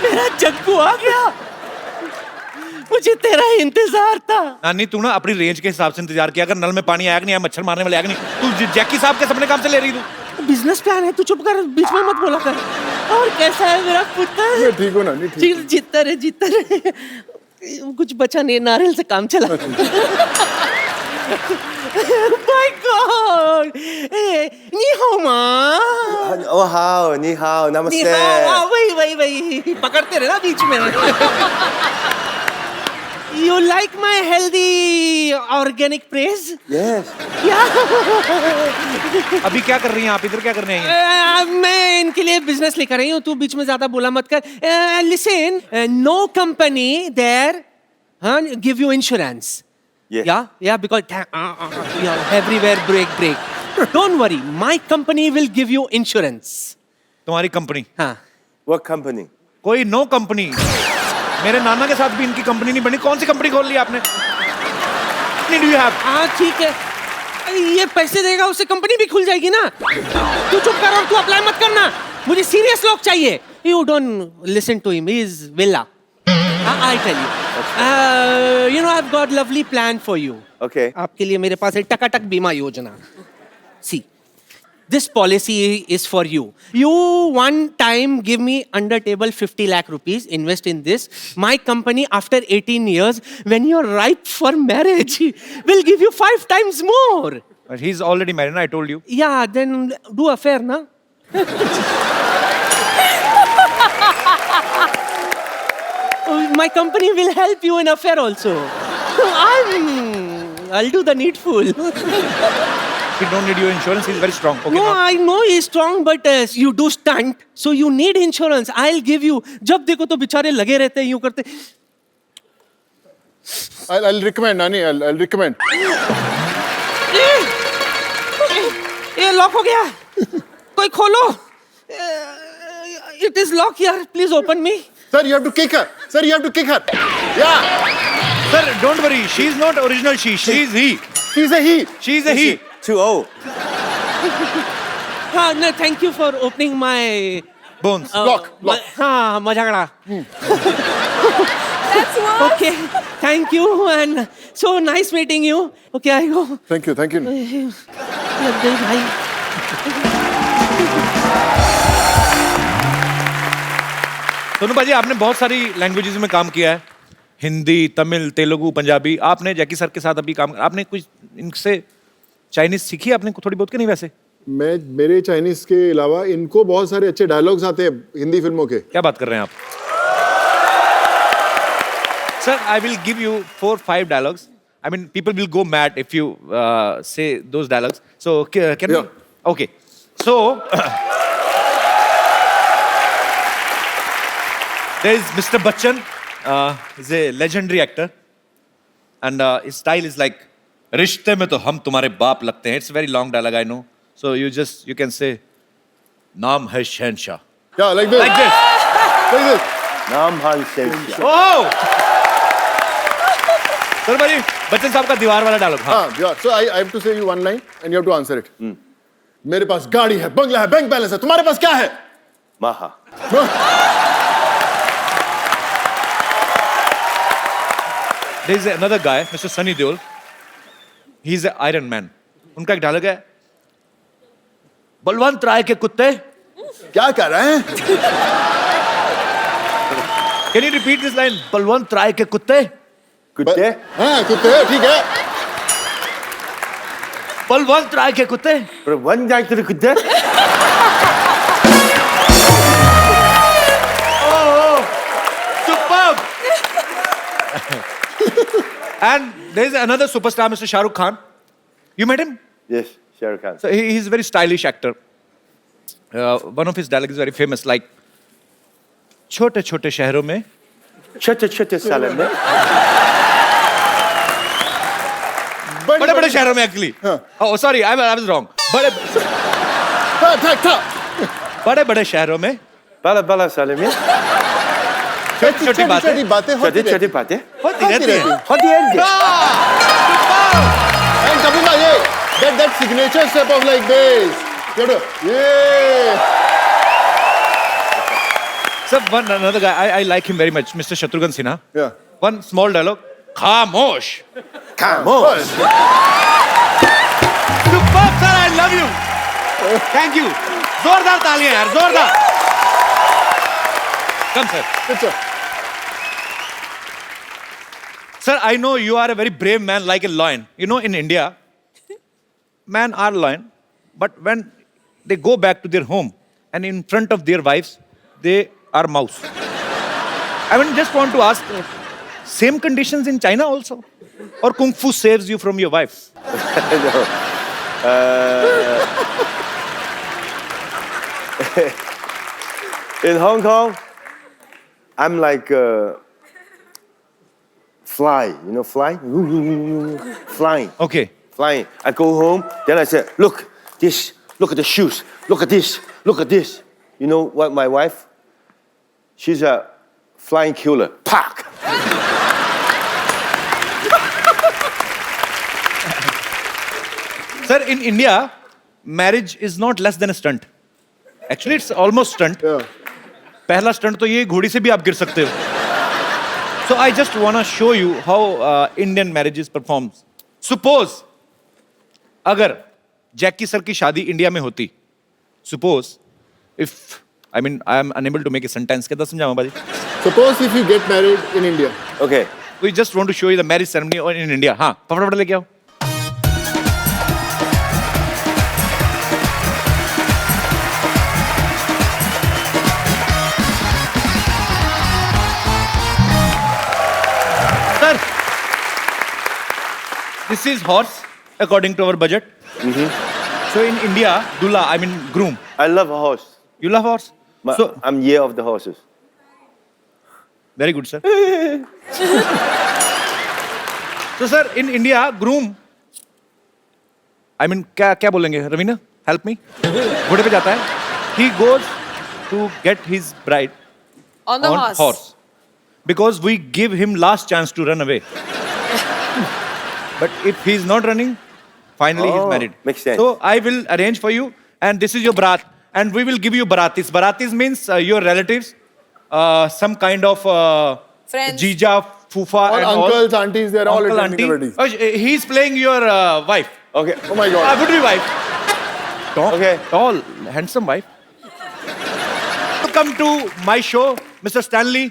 मेरा जग्गू आ गया, मुझे तेरा इंतजार था। नानी तू ना अपनी रेंज के हिसाब से इंतजार किया, अगर नल में पानी आया कि नहीं आया, मच्छर मारने वाले आया कि नहीं। तू जैकी साहब के सपने काम से ले रही तू। बिजनेस प्लान है, तू चुप कर, बीच में मत बोला कर। और कैसा है मेरा पुत्र? ठीक हो नानी? ठीक। जीतता रहे। कुछ बचा नहीं, नारियल से काम चला। My God! नी हाओ माँ। ओ हाओ, नी हाओ, नमस्ते। वही पकड़ते रहे ना बीच में। You like my healthy organic praise? Yes. अभी क्या कर रही हैं आप, इधर क्या करने आई हैं? मैं इनके लिए बिजनेस लेकर आई हूँ, तू बीच में ज्यादा बोला मत कर। Listen, no company there give you insurance. Yes. Yeah, because everywhere break. Don't worry, my company will give you insurance. तुम्हारी कंपनी? हाँ। What company? कोई नो कंपनी। मेरे नाना के साथ भी इनकी कंपनी नहीं बनी। कौन सी कंपनी खोल ली आपने? Do you have? हाँ ठीक है, ये पैसे देगा उससे कंपनी भी खुल जाएगी ना। तू चुप कर और तू अप्लाई मत करना, मुझे सीरियस लोग चाहिए। You don't listen to him, he is villa. I tell you. You know, I've got lovely plan for you. Okay. आपके लिए मेरे पास है टकाटक बीमा योजना। See, this policy is for you. You one time give me under table 50 lakh rupees, invest in this. My company after 18 years, when you're ripe for marriage, will give you 5 times more. He's already married, I told you. Yeah, then do affair, na? My company will help you in affair also. I'll do the needful. He don't need your insurance, he's very strong. Okay, No, now. I know he's strong, but you do stunt, so you need insurance. I'll give you. जब देखो तो बेचारे लगे रहते हैं यूं करते. I'll recommend नानी, I'll recommend. ये लॉक हो गया. कोई खोलो. It is locked here. Please open me. Sir, you have to kick her. Sir, you have to kick her. Yeah. Sir, don't worry, she's not original she, she's he. She's a he. She's a he. 2-0. हाँ, no, thank you for opening my Bones. Lock. हाँ, मजाकड़ा. That's what. Okay, thank you and so nice meeting you. Okay, I go. Thank you. लग गई भाई. सोनू भाजी, आपने बहुत सारी languages में काम किया है, हिंदी, तमिल, तेलुगु, पंजाबी। आपने जैकी सर के साथ अभी काम, आपने कुछ इनसे चाइनीज सीखी आपने थोड़ी बहुत कि नहीं? वैसे मेरे चाइनीज के अलावा इनको बहुत सारे अच्छे डायलॉग्स आते हैं हिंदी फिल्मों के। क्या बात कर रहे हैं आप? Sir, I will give you 4-5 dialogues. I mean people will go mad if you say those dialogues. So can we? Okay, so there is Mr. Bachchan. He's a legendary actor, and his style is like, "रिश्ते में तो हम तुम्हारे बाप लगते हैं." It's a very long dialogue, I know. So you can say, "नाम है शहंशाह." Yeah, like this. Like this. Like this. नाम हाल शेख. Oh! सर भाई, बच्चन साहब का दीवार वाला डायलॉग. हाँ. Yeah. So I have to say you one line and you have to answer it. मेरे पास गाड़ी है, बंगला है, बैंक बैलेंस है. तुम्हारे पास क्या है? Maha. There is another guy, Mr. Sunny Deol. He's an Iron Man. उनका एक डायलॉग है, बलवंत राय के कुत्ते. क्या कर रहे हैं? Can you repeat this line? Balwant राय के कुत्ते. कुत्ते? हाँ, कुत्ते, ठीक है. बलवंत राय के कुत्ते. पर वन जाए तेरे कुत्ते? Superb. And there is another superstar, Mr. Shah Rukh Khan. You met him? Yes, Shah Rukh Khan. So he's a very stylish actor. One of his dialogues is very famous, like, छोटे छोटे शहरों में छोटे छोटे सालों में बड़े बड़े शहरों में actually. Oh, sorry, I was wrong. बड़े बड़े शहरों में बड़ा बड़ा सालों में छोटी छोटी बातें बातें छोटी छोटी बातें होती रहती हैं. होती है. And Kapil, yeah, that signature step of like this. You know, yeah. Sir, another guy, I like him very much, Mr. Shatrughan Sinha. Yeah. One small dialogue. Khamosh. Come on. Superb, sir, I love you. Thank you. जोरदार तालियां यार, जोरदार. Come, sir. Good, sir. Sir, I know you are a very brave man like a lion. You know, in India, men are lion, but when they go back to their home and in front of their wives, they are mouse. I mean, just want to ask, same conditions in China also? Or Kung Fu saves you from your wife? In Hong Kong, I'm like fly. You know, fly? Flying. Okay. Flying. I go home, then I say, look, this, look at the shoes, look at this, look at this. You know what my wife? She's a flying killer. Pack! Sir, in India, marriage is not less than a stunt. Actually, it's almost stunt. Yeah. पहला stunt तो ये घोड़ी से भी आप गिर सकते हो. So I just wanna show you how Indian marriages performs. Suppose अगर जैकी सर की शादी इंडिया में होती, suppose if I mean I am unable to make a sentence, कैसे समझाऊँ बाजी? Suppose if you get married in India. Okay. We just want to show you the marriage ceremony in India. हाँ, फटाफट लेके आओ. Sir, this is horse according to our budget. So in India, dula, I mean groom. I love a horse. You love horse? But So I'm year of the horses. very good, sir. So sir, in India, groom. I mean, क्या बोलेंगे? Ravina, help me. घोड़े पे जाता है. He goes to get his bride On the on horse. because we give him last chance to run away. But if he's not running, finally he's Oh, married. makes sense. So I will arrange for you, and this is your barat, and we will give you baratis. Baratis means your relatives, some kind of Friends. jija, fufa, All and uncles, aunties, they're all Uncle, attending auntie. the weddings. Oh, he's playing your wife. Okay. Oh my God. Would be wife. Tall, Okay. tall, handsome wife. Welcome to my show, Mr. Stanley.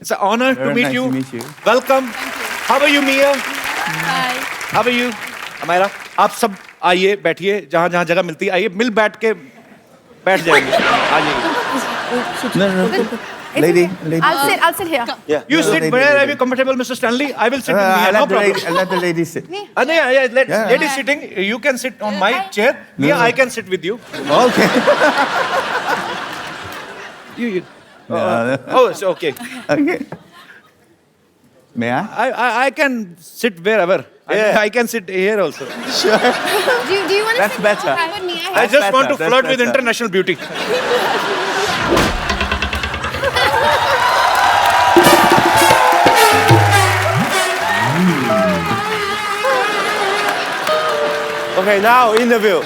It's an honor to Very meet nice you. to meet you. Welcome. How are you, Mia? Hi. How are you? Amira? आप सब आइए बैठिए जहाँ जहाँ जगह मिलती है आइए मिल बैठ के बैठ जाएंगे आ जाइए. No. Lady. I'll sit here. Yeah. You sit lady, where lady. are you comfortable, Mr. Stanley? I will sit with I Mia, no let the problem. lady, I let the lady sit. No, yeah, Yeah. lady sitting. You can sit on my chair. Mia, I can sit with you. Okay. You. No. Oh, so okay. Okay. May I? I can sit wherever. I can sit here also. Sure. Do you want to That's sit better. with me? I just want to better, flirt that's with better. international beauty. Okay, now interview.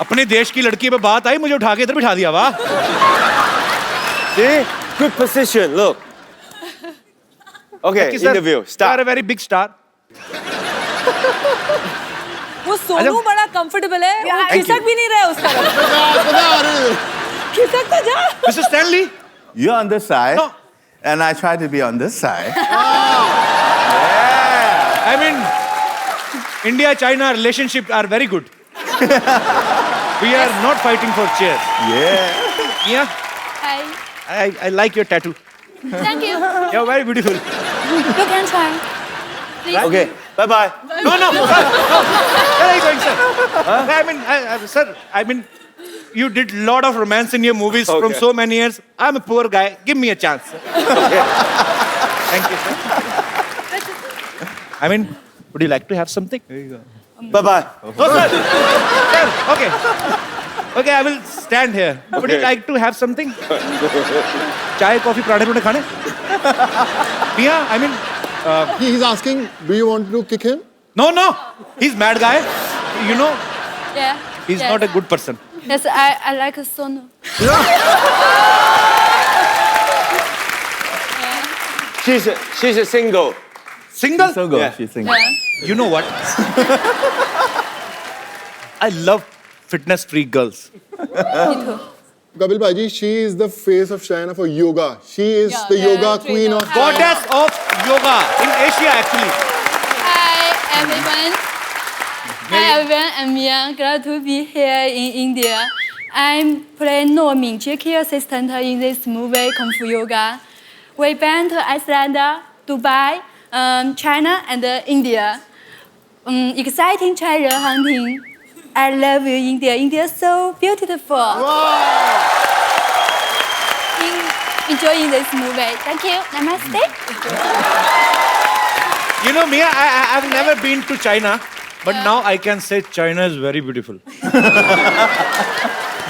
अपने देश की लड़की पे बात आई मुझे उठा के इधर बिठा दिया वाह. See? Good position, look. Okay, Thank you, sir. interview. You are a Start. very big star. वो सोनू बड़ा कंफर्टेबल है वो Thank खिसक भी नहीं रहा है उसका खिसक तो जा Mr. Stanley. You're on this side. No. And I try to be on this side. I mean, India-China relationship are very good. We are not fighting for chairs. Yeah. Yeah, Hi. I like your tattoo. Thank you. You're very beautiful. You can try. Okay, bye-bye. No, no, sir. No. Where are you going, sir? I mean, sir, I mean, you did lot of romance in your movies from Okay. so many years. I'm a poor guy. Give me a chance. Thank you, sir. I mean, would you like to have something? Bye-bye. No, sir. Sir, okay. Okay, I will stand here. Would you Okay. like to have something? Chai, coffee, parathe purathhe khane? Mia, I mean, He's asking, do you want to kick him? no, no. He's mad guy. You know, Yeah. he's not a good person. Yes, I like Sonu. She's a single. Single? So good. Yeah. She's single. Yeah. You know what? I love fitness freak girls. Me too. Kapil Bhaji, she is the face of China for yoga. She is Yeah, the yeah, yoga queen of China. Goddess of yoga in Asia, actually. Hi everyone. Hi everyone. I'm Mia. Glad to be here in India. I'm playing No Mingjie, key assistant in this movie Kung Fu Yoga. We been to Iceland, Dubai, China, and India. Exciting treasure hunting. I love you, India. India is so beautiful. Enjoying this movie. Thank you. Namaste. You know, Mia, I've never been to China, but now I can say China is very beautiful.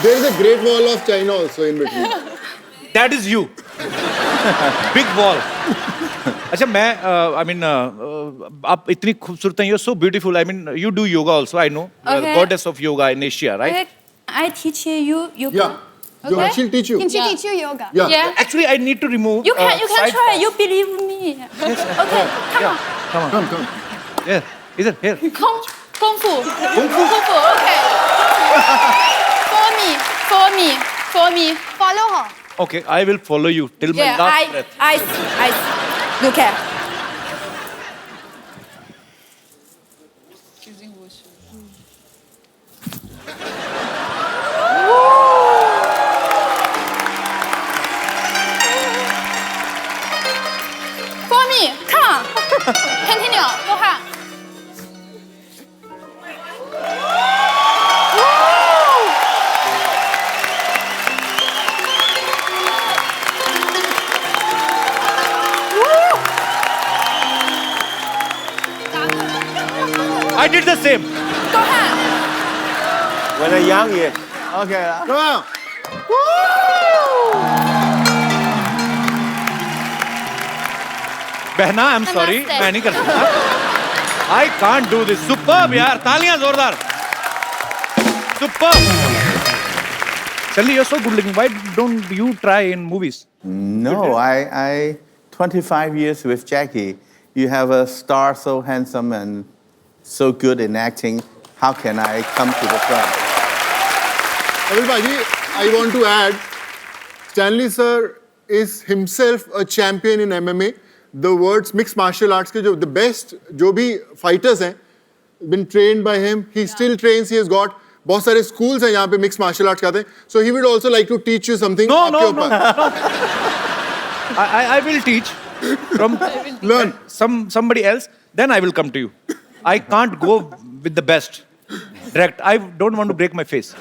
There is a Great Wall of China also in between. That is you. Big wall. अच्छा मैं I mean आप इतनी खूबसूरत हैं, you're so beautiful. I mean you do yoga also. I know. You are the Okay. goddess of yoga in Asia, right? Okay. I teach you yoga. Yeah. Okay. She'll teach you. Can she Yeah. teach you yoga? Yeah. Yeah. Actually, I need to remove. You can side try. fat. You believe me. Okay. Come on. Come. Yeah. Either here. Kung fu. Kung fu. Okay. For me. Follow her. Okay, I will follow you till my Yeah. last breath. I. Look at. For me. Come on. Continue. Go ahead. I did the same. Go ahead. When I'm young, yeah. Okay. Come on. बहना, I'm sorry, Namaste. मैं नहीं कर सकता. I can't do this. Superb यार, तालियां जोरदार. Superb. Sally, you're so good looking. Why don't you try in movies? No, I 25 years with Jackie. You have a star so handsome and so good in acting. How can I come to the front? Kapil Bhaji, I want to add, Stanley sir is himself a champion in MMA. The words mixed martial arts के जो the best जो भी fighters हैं, been trained by him. He still trains. He has got बहुत सारे schools हैं यहाँ पे mixed martial arts खाते हैं. So he would also like to teach you something. No, आपके no, ऊपर. I will teach from Learn. somebody else. Then I will come to you. I can't go with the best. Direct. I don't want to break my face.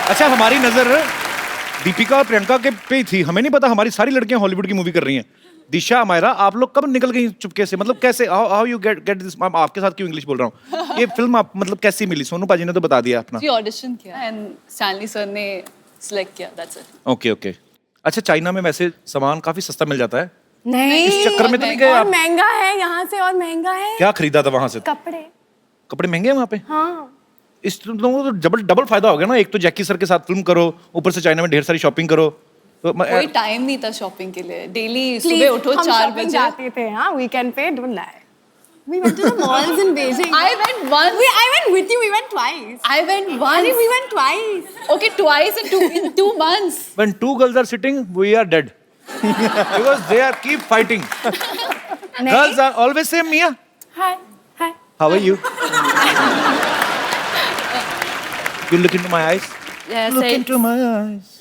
अच्छा हमारी नजर दीपिका और प्रियंका के पे ही थी. हमें नहीं पता हमारी सारी लड़कियां हॉलीवुड की मूवी कर रही हैं. दिशा, अमायरा, आप लोग कब निकल गई चुपके से? मतलब कैसे? How you get this? आपके साथ क्यों इंग्लिश बोल रहा हूँ? ये फिल्म आप मतलब कैसी मिली? सोनू पाजी ने तो बता दिया अपना. जी ऑडिशन किया एंड स्टैनली सर ने सिलेक्ट किया, दैट्स इट. ओके. अच्छा चाइना में वैसे सामान काफी सस्ता मिल जाता है. नहीं, इस चक्कर में तो नहीं गए और आप? महंगा है यहाँ से, और महंगा है. क्या खरीदा था वहां से? कपड़े. कपड़े महंगे हैं वहाँ पे? हाँ. इस तो डबल फायदा हो गया ना. एक तो जैकी सर के साथ फिल्म करो, ऊपर से चाइना में ढेर सारी शॉपिंग करो. तो कोई टाइम नहीं था शॉपिंग के लिए. डेली सुबह Please, उठो हम 4 shopping बजे. जाते थे. हाँ, weekend पे, don't lie. We went to the malls in Beijing. I went once. I went with you. We went twice. I went I once. think we went twice. Okay, twice in 2 months. when two girls are sitting, we are dead. Because they are keep fighting. Girls are always same. Mia, Hi. how are you? You look into my eyes. Yeah, Look say into my eyes.